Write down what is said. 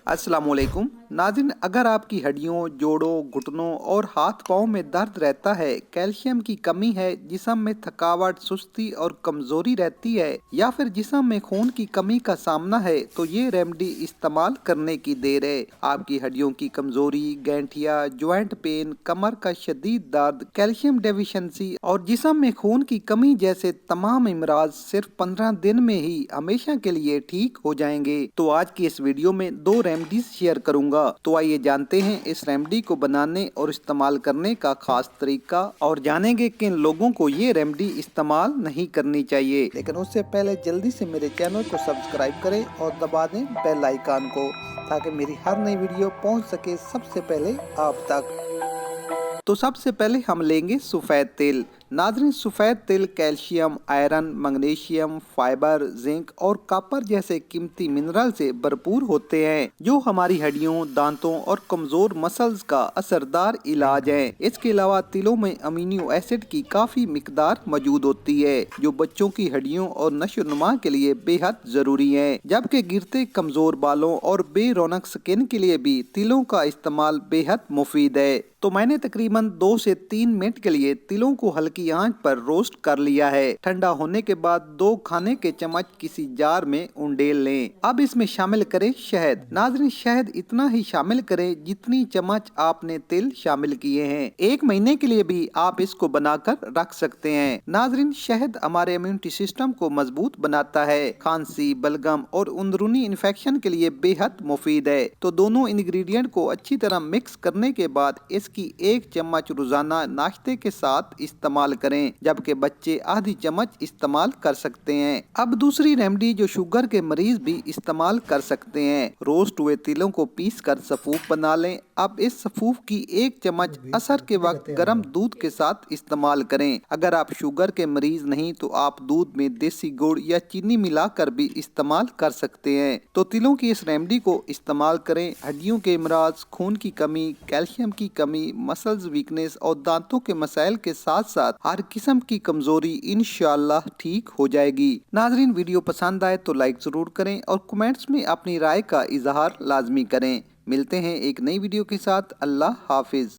अस्सलामुअलैकुम नाज़रीन, अगर आपकी हड्डियों, जोड़ों, घुटनों और हाथ पाँव में दर्द रहता है, कैल्शियम की कमी है, जिस्म में थकावट, सुस्ती और कमजोरी रहती है, या फिर जिस्म में खून की कमी का सामना है, तो ये रेमेडी इस्तेमाल करने की देर है। आपकी हड्डियों की कमजोरी, गैंठिया, ज्वाइंट पेन, कमर का शदीद दर्द, कैल्शियम डेफिशिएंसी और जिस्म में खून की कमी जैसे तमाम इमराज सिर्फ 15 दिन में ही हमेशा के लिए ठीक हो जाएंगे। तो आज की इस वीडियो में 2 रेमेडीज शेयर करूंगा। तो आइए जानते हैं इस रेमेडी को बनाने और इस्तेमाल करने का खास तरीका, और जानेंगे किन लोगों को ये रेमेडी इस्तेमाल नहीं करनी चाहिए। लेकिन उससे पहले जल्दी से मेरे चैनल को सब्सक्राइब करें और दबा दें बेल आइकन को, ताकि मेरी हर नई वीडियो पहुंच सके सबसे पहले आप तक। तो सबसे पहले हम लेंगे सफ़ेद तेल। नाज़रीन, सफ़ेद तेल calcium, iron, magnesium, fibre, zinc और कॉपर जैसे कीमती मिनरल से भरपूर होते हैं, जो हमारी हड्डियों, दांतों और कमजोर मसल्स का असरदार इलाज है। इसके अलावा तिलों में अमीनो एसिड की काफी मिकदार मौजूद होती है, जो बच्चों की हड्डियों और नशोनुमा के लिए बेहद जरूरी है। जबकि गिरते कमजोर बालों और बेरौनक स्किन के लिए भी तिलों का इस्तेमाल बेहद मुफीद है। तो मैंने तकरीबन 2 से 3 मिनट के लिए तिलों को हल्की आंच पर रोस्ट कर लिया है। ठंडा होने के बाद 2 खाने के चम्मच किसी जार में उंडेल लें। अब इसमें शामिल करें शहद। नाज़रीन, शहद इतना ही शामिल करें जितनी चम्मच आपने तिल शामिल किए हैं। 1 महीने के लिए भी आप इसको बनाकर रख सकते हैं। नाज़रीन, शहद हमारे इम्यूनिटी सिस्टम को मजबूत बनाता है, खांसी, बलगम और अंदरूनी इन्फेक्शन के लिए बेहद मुफीद है। तो दोनों इंग्रेडिएंट को अच्छी तरह मिक्स करने के बाद इसकी 1 चम्मच रोजाना नाश्ते के साथ इस्तेमाल करें, जबकि बच्चे आधी चम्मच इस्तेमाल कर सकते हैं। अब दूसरी रेमेडी जो शुगर के मरीज भी इस्तेमाल कर सकते हैं। रोस्ट हुए तिलों को पीस कर सफूफ बना लें। अब इस सफूफ की 1 चम्मच असर के वक्त गर्म दूध के साथ इस्तेमाल करें। अगर आप शुगर के मरीज नहीं तो आप दूध में देसी गुड़ या चीनी मिलाकर भी इस्तेमाल कर सकते हैं। तो तिलों की इस रेमेडी को इस्तेमाल करें। हड्डियों के इमराज, खून की कमी, कैल्शियम की कमी, मसल्स वीकनेस और दांतों के मसाइल के साथ साथ हर किस्म की कमजोरी इंशाअल्लाह ठीक हो जाएगी। नाजरीन, वीडियो पसंद आए तो लाइक जरूर करें और कमेंट्स में अपनी राय का इजहार लाजमी करें। मिलते हैं एक नई वीडियो के साथ। अल्लाह हाफिज।